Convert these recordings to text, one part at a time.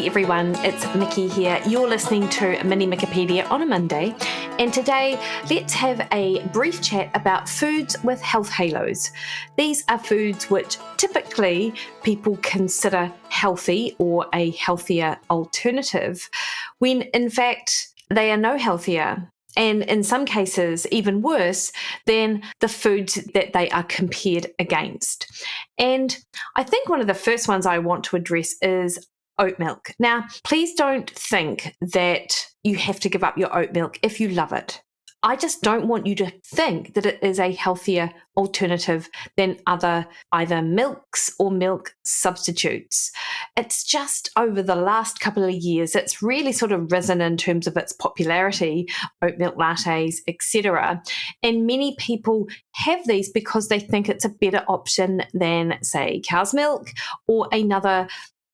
Hey everyone, it's Mikki here. You're listening to Mini Mikkipedia on a Monday, and today let's have a brief chat about foods with health halos. These are foods which typically people consider healthy or a healthier alternative, when in fact they are no healthier, and in some cases even worse than the foods that they are compared against. And I think one of the first ones I want to address is oat milk. Now, please don't think that you have to give up your oat milk if you love it. I just don't want you to think that it is a healthier alternative than other either milks or milk substitutes. It's just over the last couple of years, it's really sort of risen in terms of its popularity, oat milk lattes, etc. And many people have these because they think it's a better option than, say, cow's milk or another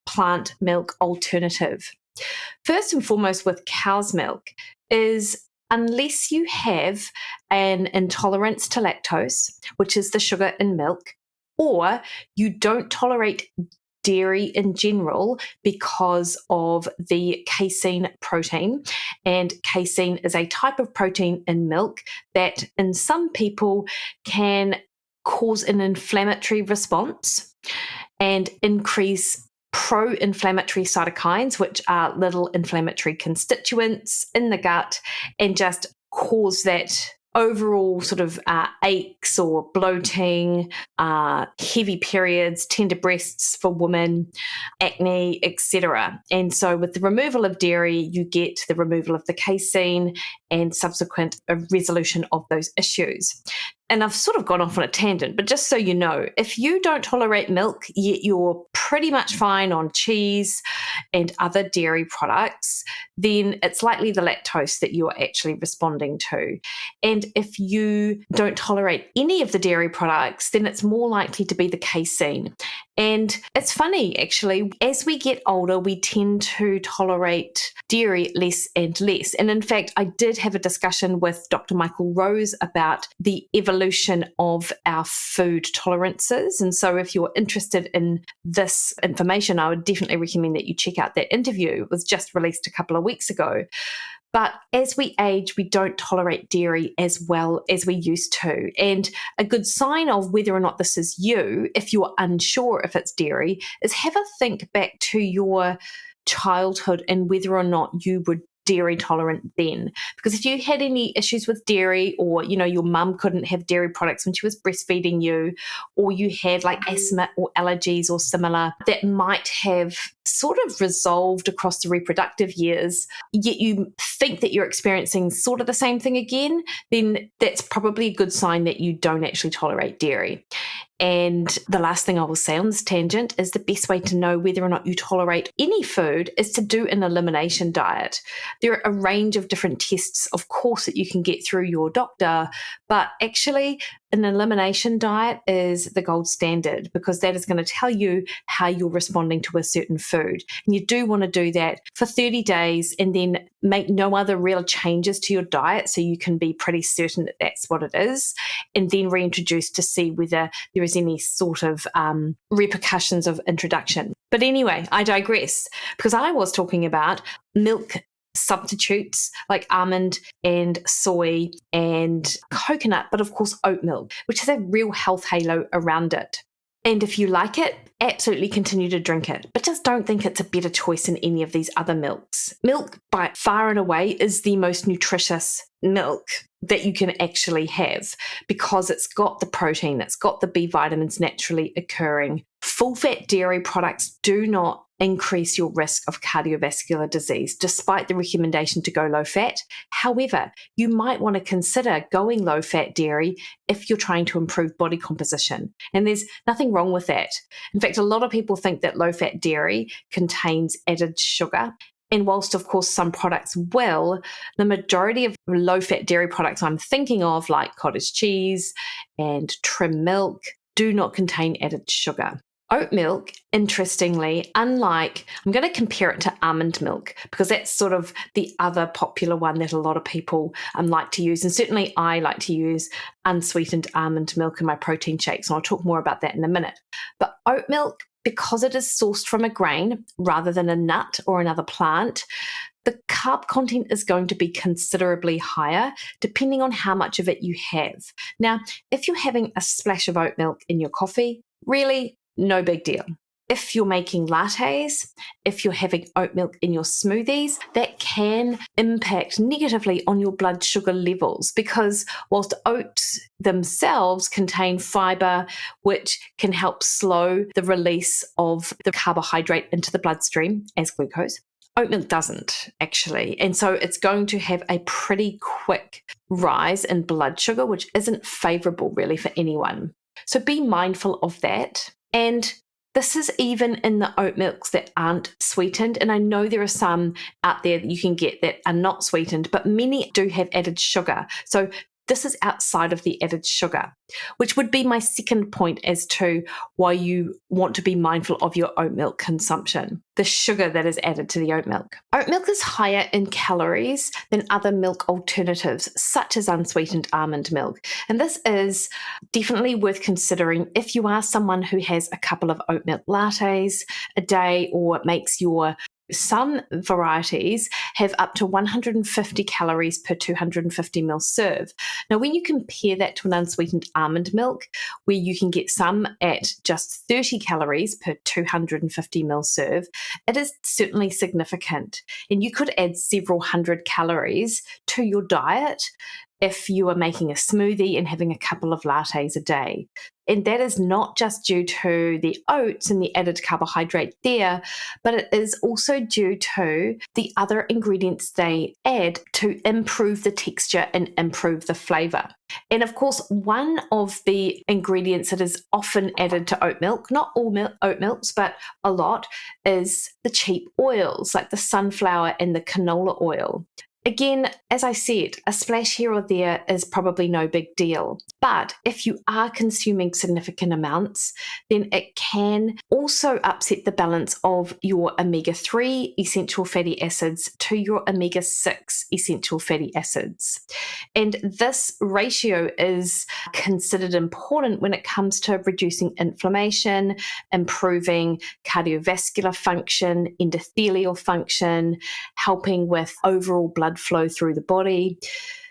plant milk alternative. First and foremost with cow's milk is unless you have an intolerance to lactose, which is the sugar in milk, or you don't tolerate dairy in general because of the casein protein. And casein is a type of protein in milk that in some people can cause an inflammatory response and increase pro-inflammatory cytokines, which are little inflammatory constituents in the gut, and just cause that overall sort of aches or bloating, heavy periods, tender breasts for women, acne, etc. And so with the removal of dairy, you get the removal of the casein and subsequent resolution of those issues. And I've sort of gone off on a tangent, but just so you know, if you don't tolerate milk, yet you're pretty much fine on cheese and other dairy products, then it's likely the lactose that you're actually responding to. And if you don't tolerate any of the dairy products, then it's more likely to be the casein. And it's funny, actually, as we get older, we tend to tolerate dairy less and less. And in fact, I did have a discussion with Dr. Michael Rose about the evolution of our food tolerances. And so if you're interested in this information, I would definitely recommend that you check out that interview. It was just released a couple of weeks ago. But as we age, we don't tolerate dairy as well as we used to. And a good sign of whether or not this is you, if you're unsure if it's dairy, is have a think back to your childhood and whether or not you were dairy tolerant then. Because if you had any issues with dairy, or your mum couldn't have dairy products when she was breastfeeding you, or you had like asthma or allergies or similar that might have sort of resolved across the reproductive years, yet you think that you're experiencing sort of the same thing again, then that's probably a good sign that you don't actually tolerate dairy. And the last thing I will say on this tangent is the best way to know whether or not you tolerate any food is to do an elimination diet. There are a range of different tests, of course, that you can get through your doctor, but actually an elimination diet is the gold standard because that is going to tell you how you're responding to a certain food. And you do want to do that for 30 days and then make no other real changes to your diet so you can be pretty certain that that's what it is, and then reintroduce to see whether there is any sort of repercussions of introduction. But anyway, I digress because I was talking about milk substitutes like almond and soy and coconut, but of course oat milk, which has a real health halo around it. And if you like it, absolutely continue to drink it, but just don't think it's a better choice than any of these other milks. Milk, by far and away, is the most nutritious milk that you can actually have because it's got the protein, it's got the B vitamins naturally occurring. Full-fat dairy products do not increase your risk of cardiovascular disease, despite the recommendation to go low-fat. However, you might want to consider going low-fat dairy if you're trying to improve body composition. And there's nothing wrong with that. In fact, a lot of people think that low-fat dairy contains added sugar. And whilst, of course, some products will, the majority of low-fat dairy products I'm thinking of, like cottage cheese and trim milk, do not contain added sugar. Oat milk, interestingly, unlike, I'm going to compare it to almond milk because that's sort of the other popular one that a lot of people like to use. And certainly I like to use unsweetened almond milk in my protein shakes. And I'll talk more about that in a minute. But oat milk because it is sourced from a grain rather than a nut or another plant, the carb content is going to be considerably higher depending on how much of it you have. Now, if you're having a splash of oat milk in your coffee, really no big deal. If you're making lattes, if you're having oat milk in your smoothies, that can impact negatively on your blood sugar levels, because whilst oats themselves contain fiber, which can help slow the release of the carbohydrate into the bloodstream as glucose, oat milk doesn't actually. And so it's going to have a pretty quick rise in blood sugar, which isn't favorable really for anyone. So be mindful of that. And this is even in the oat milks that aren't sweetened. And I know there are some out there that you can get that are not sweetened, but many do have added sugar. So this is outside of the added sugar, which would be my second point as to why you want to be mindful of your oat milk consumption, the sugar that is added to the oat milk. Oat milk is higher in calories than other milk alternatives, such as unsweetened almond milk. And this is definitely worth considering if you are someone who has a couple of oat milk lattes a day, or makes some varieties have up to 150 calories per 250 ml serve. Now, when you compare that to an unsweetened almond milk, where you can get some at just 30 calories per 250 ml serve, it is certainly significant. And you could add several hundred calories to your diet if you are making a smoothie and having a couple of lattes a day. And that is not just due to the oats and the added carbohydrate there, but it is also due to the other ingredients they add to improve the texture and improve the flavor. And of course, one of the ingredients that is often added to oat milk, not all oat milks, but a lot, is the cheap oils like the sunflower and the canola oil. Again, as I said, a splash here or there is probably no big deal. But if you are consuming significant amounts, then it can also upset the balance of your omega-3 essential fatty acids to your omega-6 essential fatty acids. And this ratio is considered important when it comes to reducing inflammation, improving cardiovascular function, endothelial function, helping with overall blood flow through the body.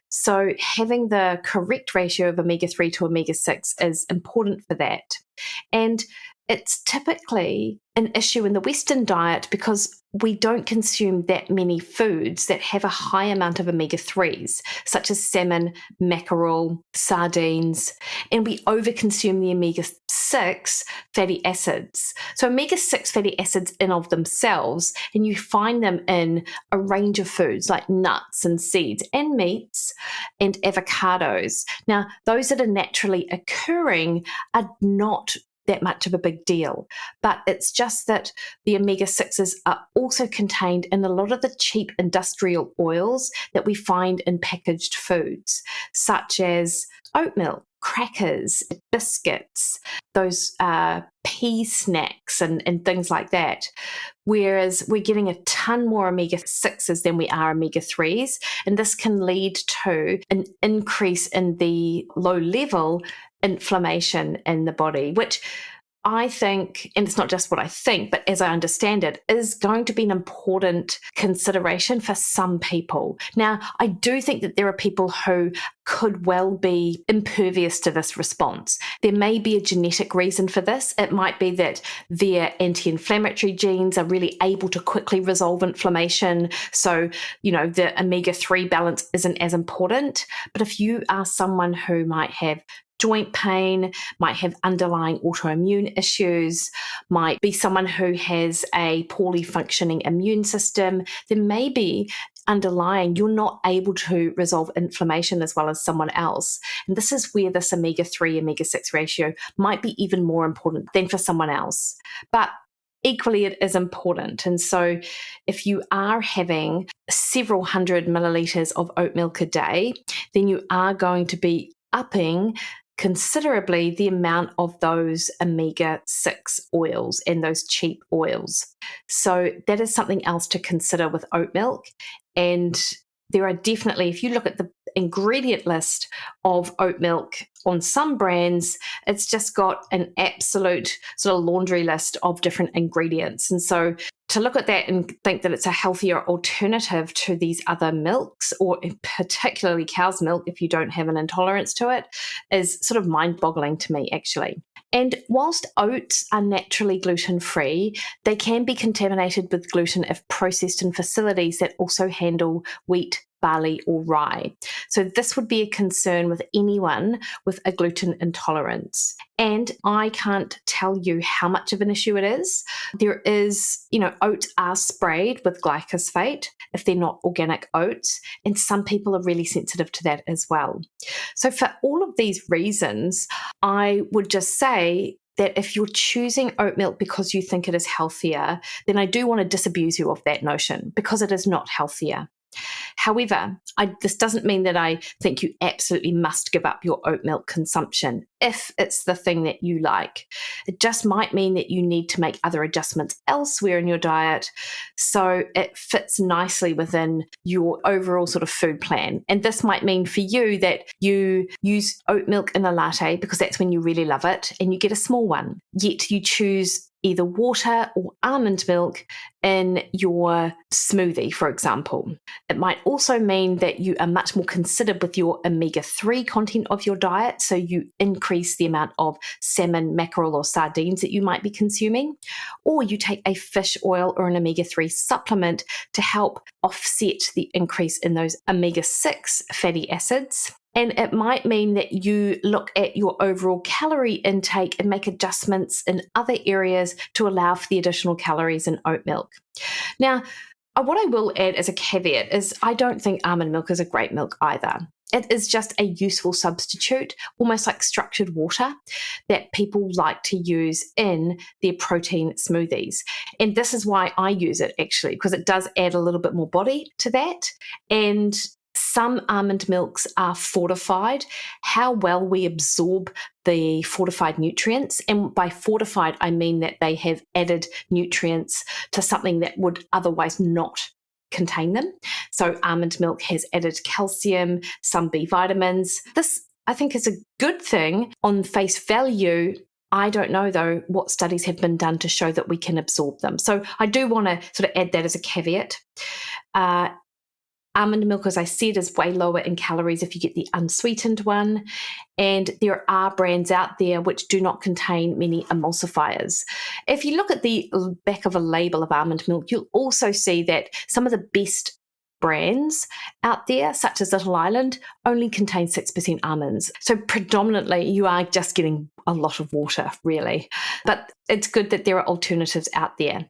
So having the correct ratio of omega-3 to omega-6 is important for that. And it's typically an issue in the Western diet because we don't consume that many foods that have a high amount of omega-3s, such as salmon, mackerel, sardines, and we overconsume the omega-6 fatty acids. So omega-6 fatty acids in of themselves, and you find them in a range of foods like nuts and seeds and meats and avocados. Now, those that are naturally occurring are not that much of a big deal, but it's just that the omega-6s are also contained in a lot of the cheap industrial oils that we find in packaged foods, such as oat milk, crackers, biscuits, those pea snacks and things like that. Whereas we're getting a ton more omega-6s than we are omega-3s, and this can lead to an increase in the low-level inflammation in the body, which I think, and it's not just what I think, but as I understand it, is going to be an important consideration for some people. Now, I do think that there are people who could well be impervious to this response. There may be a genetic reason for this. It might be that their anti-inflammatory genes are really able to quickly resolve inflammation. So, the omega-3 balance isn't as important. But if you are someone who might have joint pain, might have underlying autoimmune issues, might be someone who has a poorly functioning immune system, then maybe underlying you're not able to resolve inflammation as well as someone else. And this is where this omega-3, omega-6 ratio might be even more important than for someone else. But equally, it is important. And so if you are having several hundred milliliters of oat milk a day, then you are going to be upping considerably the amount of those omega-6 oils and those cheap oils. So that is something else to consider with oat milk. And there are definitely, if you look at the ingredient list of oat milk, on some brands, it's just got an absolute sort of laundry list of different ingredients. And so to look at that and think that it's a healthier alternative to these other milks, or particularly cow's milk if you don't have an intolerance to it, is sort of mind-boggling to me, actually. And whilst oats are naturally gluten-free, they can be contaminated with gluten if processed in facilities that also handle wheat, barley, or rye. So this would be a concern with anyone with a gluten intolerance. And I can't tell you how much of an issue it is. There is, oats are sprayed with glyphosate if they're not organic oats, and some people are really sensitive to that as well. So for all of these reasons, I would just say that if you're choosing oat milk because you think it is healthier, then I do want to disabuse you of that notion, because it is not healthier. However, this doesn't mean that I think you absolutely must give up your oat milk consumption if it's the thing that you like. It just might mean that you need to make other adjustments elsewhere in your diet so it fits nicely within your overall sort of food plan. And this might mean for you that you use oat milk in a latte because that's when you really love it, and you get a small one, yet you choose either water or almond milk in your smoothie, for example. It might also mean that you are much more considered with your omega-3 content of your diet, so you increase the amount of salmon, mackerel, or sardines that you might be consuming, or you take a fish oil or an omega-3 supplement to help offset the increase in those omega-6 fatty acids. And it might mean that you look at your overall calorie intake and make adjustments in other areas to allow for the additional calories in oat milk. Now, what I will add as a caveat is I don't think almond milk is a great milk either. It is just a useful substitute, almost like structured water, that people like to use in their protein smoothies. And this is why I use it, actually, because it does add a little bit more body to that. And some almond milks are fortified. How well we absorb the fortified nutrients, and by fortified, I mean that they have added nutrients to something that would otherwise not contain them. So almond milk has added calcium, some B vitamins. This, I think, is a good thing on face value. I don't know, though, what studies have been done to show that we can absorb them. So I do want to sort of add that as a caveat. Almond milk, as I said, is way lower in calories if you get the unsweetened one. And there are brands out there which do not contain many emulsifiers. If you look at the back of a label of almond milk, you'll also see that some of the best brands out there, such as Little Island, only contain 6% almonds. So predominantly you are just getting a lot of water, really. But it's good that there are alternatives out there.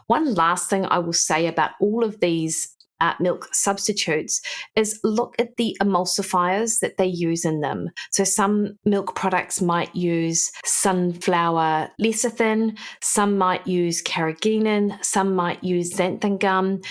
One last thing I will say about all of these milk substitutes is look at the emulsifiers that they use in them. So some milk products might use sunflower lecithin, some might use carrageenan, some might use xanthan gum.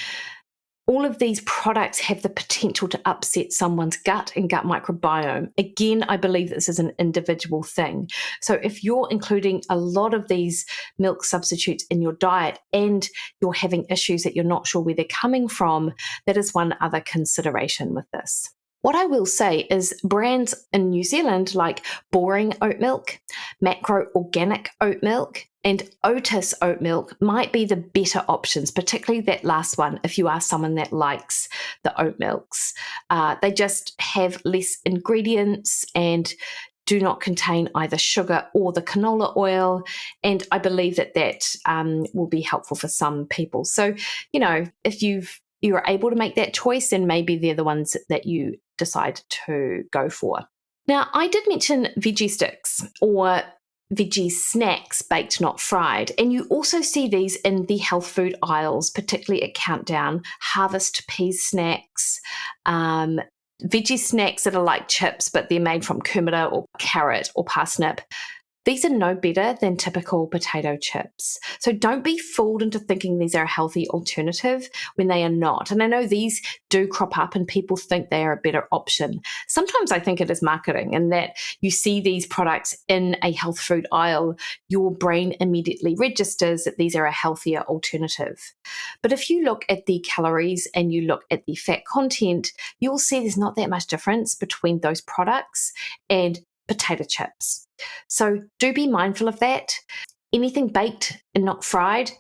All of these products have the potential to upset someone's gut and gut microbiome. Again, I believe this is an individual thing. So if you're including a lot of these milk substitutes in your diet and you're having issues that you're not sure where they're coming from, that is one other consideration with this. What I will say is brands in New Zealand like Boring Oat Milk, Macro Organic Oat Milk, and Otis Oat Milk might be the better options, particularly that last one if you are someone that likes the oat milks. They just have less ingredients and do not contain either sugar or the canola oil. And I believe that will be helpful for some people. So, if you're able to make that choice, then maybe they're the ones that you decide to go for. Now, I did mention veggie sticks or veggie snacks, baked not fried, and you also see these in the health food aisles, particularly at Countdown. Harvest peas snacks, veggie snacks that are like chips, but they're made from kumara or carrot or parsnip. these are no better than typical potato chips. So don't be fooled into thinking these are a healthy alternative when they are not. And I know these do crop up and people think they are a better option. Sometimes I think it is marketing, and that you see these products in a health food aisle, your brain immediately registers that these are a healthier alternative. But if you look at the calories and you look at the fat content, you'll see there's not that much difference between those products and potato chips. So do be mindful of that. Anything baked and not fried,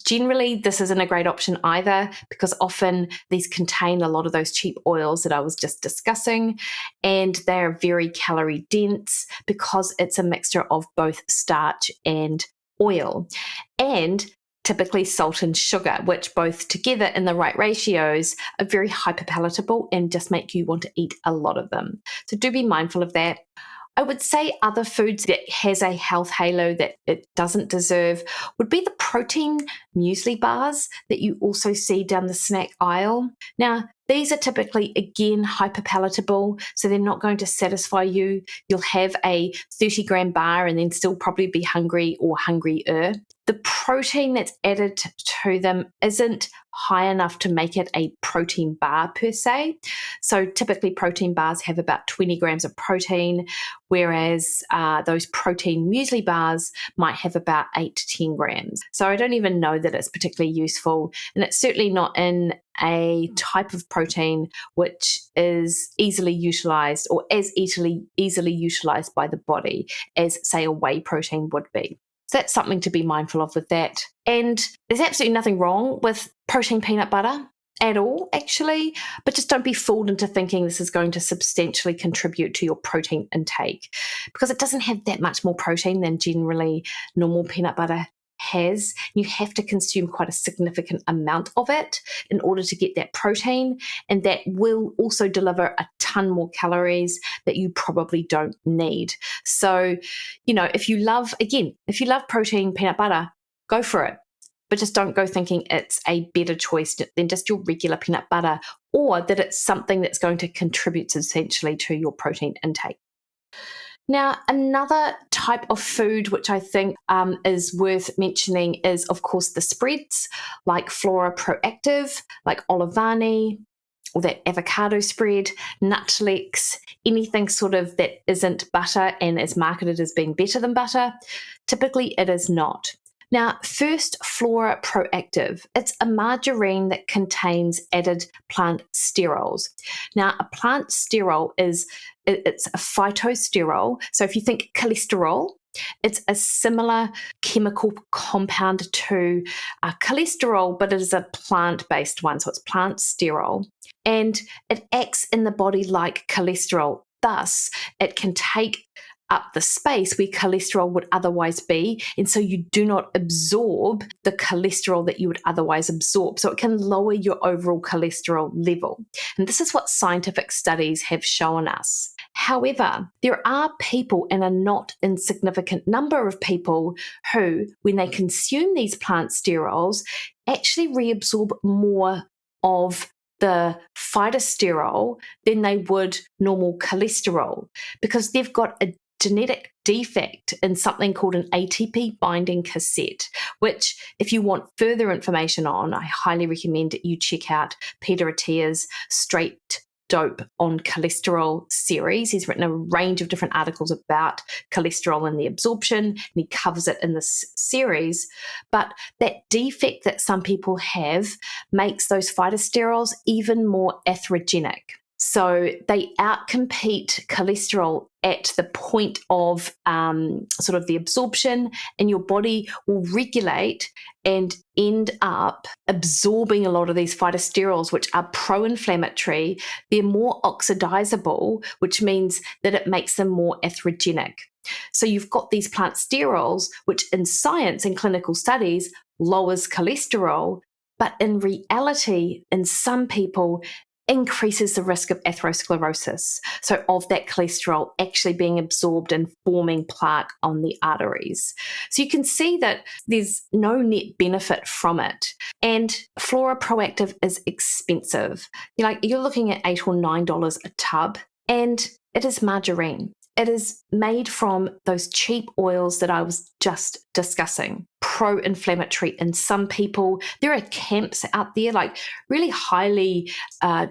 generally this isn't a great option either, because often these contain a lot of those cheap oils that I was just discussing, and they're very calorie dense because it's a mixture of both starch and oil, and typically salt and sugar, which both together in the right ratios are very hyperpalatable and just make you want to eat a lot of them. So do be mindful of that. I would say other foods that has a health halo that it doesn't deserve would be the protein muesli bars that you also see down the snack aisle. Now, these are typically, again, hyperpalatable, so they're not going to satisfy you. You'll have a 30-gram bar and then still probably be hungry or hungrier. The protein that's added to them isn't high enough to make it a protein bar per se. So typically protein bars have about 20 grams of protein, whereas those protein muesli bars might have about 8 to 10 grams. So I don't even know that it's particularly useful, and it's certainly not in a type of protein which is easily utilized or as easily utilized by the body as, say, a whey protein would be. So that's something to be mindful of with that. And there's absolutely nothing wrong with protein peanut butter at all, actually, but just don't be fooled into thinking this is going to substantially contribute to your protein intake, because it doesn't have that much more protein than generally normal peanut butter has. You have to consume quite a significant amount of it in order to get that protein, and that will also deliver a ton more calories that you probably don't need. So, if you love protein peanut butter, go for it. But just don't go thinking it's a better choice than just your regular peanut butter, or that it's something that's going to contribute substantially to your protein intake. Now, another type of food which I think is worth mentioning is, of course, the spreads like Flora Proactive, like Olivani, or that avocado spread, Nutlex, anything sort of that isn't butter and is marketed as being better than butter. Typically, it is not. Now, first, Flora Proactive. It's a margarine that contains added plant sterols. Now, a plant sterol it's a phytosterol. So if you think cholesterol, it's a similar chemical compound to cholesterol, but it is a plant-based one. So it's plant sterol, and it acts in the body like cholesterol. Thus, it can take up the space where cholesterol would otherwise be, and so you do not absorb the cholesterol that you would otherwise absorb. So it can lower your overall cholesterol level. And this is what scientific studies have shown us. However, there are people, and a not insignificant number of people, who, when they consume these plant sterols, actually reabsorb more of the phytosterol than they would normal cholesterol, because they've got a genetic defect in something called an ATP binding cassette, which, if you want further information on, I highly recommend that you check out Peter Attia's Straight Dope on Cholesterol series. He's written a range of different articles about cholesterol and the absorption, and he covers it in this series. But that defect that some people have makes those phytosterols even more atherogenic. So they outcompete cholesterol at the point of sort of the absorption, and your body will regulate and end up absorbing a lot of these phytosterols, which are pro-inflammatory. They're more oxidizable, which means that it makes them more atherogenic. So you've got these plant sterols, which in science and clinical studies lowers cholesterol, but in reality, in some people, increases the risk of atherosclerosis, so of that cholesterol actually being absorbed and forming plaque on the arteries. So you can see that there's no net benefit from it. And Flora Proactive is expensive. You're looking at $8 or $9 a tub. And it is margarine. It is made from those cheap oils that I was just discussing, pro-inflammatory in some people. There are camps out there, like really highly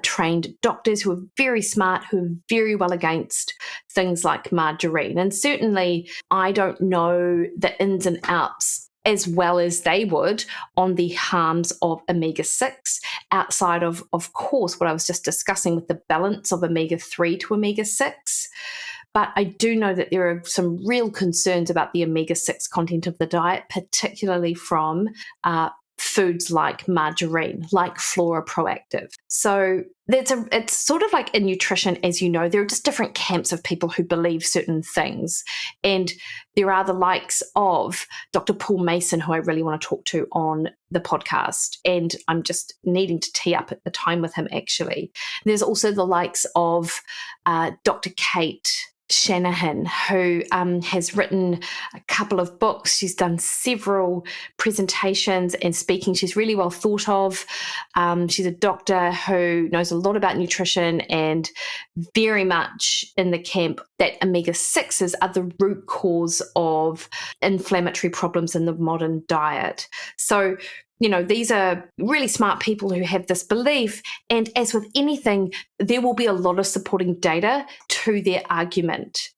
trained doctors who are very smart, who are very well against things like margarine. And certainly I don't know the ins and outs as well as they would on the harms of omega-6 outside of course, what I was just discussing with the balance of omega-3 to omega-6. But I do know that there are some real concerns about the omega-6 content of the diet, particularly from foods like margarine, like Flora Proactive. So it's sort of like in nutrition, as you know, there are just different camps of people who believe certain things. And there are the likes of Dr. Paul Mason, who I really want to talk to on the podcast. And I'm just needing to tee up at the time with him, actually. There's also the likes of Dr. Kate Shanahan, who has written a couple of books. She's done several presentations and speaking. She's really well thought of. She's a doctor who knows a lot about nutrition and very much in the camp that omega-6s are the root cause of inflammatory problems in the modern diet. So, you know, these are really smart people who have this belief. And as with anything, there will be a lot of supporting data to their argument.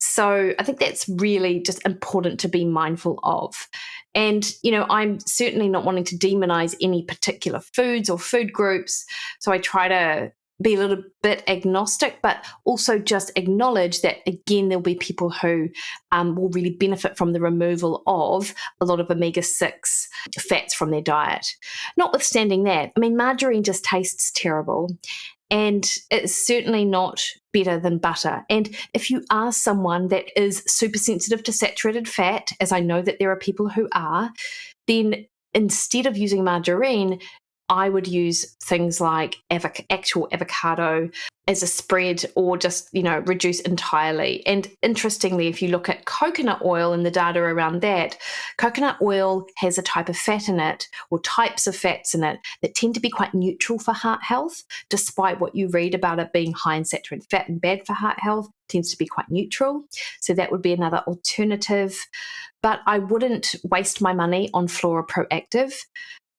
So I think that's really just important to be mindful of. And, you know, I'm certainly not wanting to demonize any particular foods or food groups. So I try to be a little bit agnostic, but also just acknowledge that, again, there'll be people who will really benefit from the removal of a lot of omega-6 fats from their diet. Notwithstanding that, I mean, margarine just tastes terrible. And it's certainly not better than butter. And if you are someone that is super sensitive to saturated fat, as I know that there are people who are, then instead of using margarine, I would use things like actual avocado as a spread, or just, you know, reduce entirely. And interestingly, if you look at coconut oil and the data around that, coconut oil has a type of fat in it, or types of fats in it, that tend to be quite neutral for heart health, despite what you read about it being high in saturated fat and bad for heart health. It tends to be quite neutral. So that would be another alternative. But I wouldn't waste my money on Flora Proactive.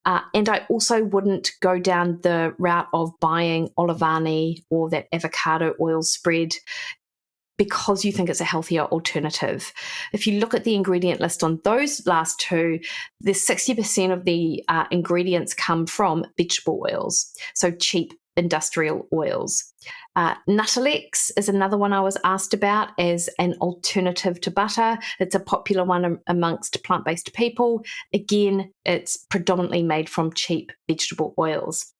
And I also wouldn't go down the route of buying Olivani or that avocado oil spread because you think it's a healthier alternative. If you look at the ingredient list on those last two, there's 60% of the ingredients come from vegetable oils, so cheap industrial oils. Nuttalex is another one I was asked about as an alternative to butter. It's a popular one amongst plant-based people. Again, it's predominantly made from cheap vegetable oils.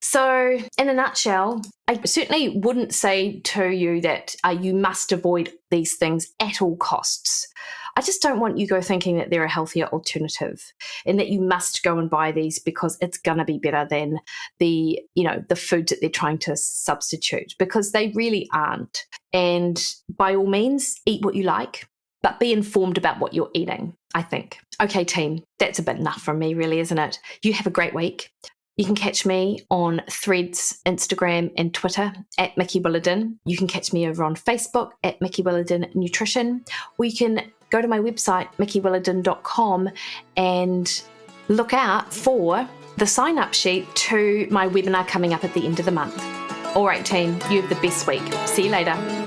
So in a nutshell, I certainly wouldn't say to you that you must avoid these things at all costs. I just don't want you go thinking that they're a healthier alternative and that you must go and buy these because it's going to be better than the foods that they're trying to substitute, because they really aren't. And by all means, eat what you like, but be informed about what you're eating, I think. Okay, team, that's a bit enough from me, really, isn't it? You have a great week. You can catch me on Threads, Instagram, and Twitter at Mikki Williden. You can catch me over on Facebook at Mikki Williden Nutrition. Or you can go to my website, mikkiwilliden.com, and look out for the sign-up sheet to my webinar coming up at the end of the month. All right, team, you have the best week. See you later.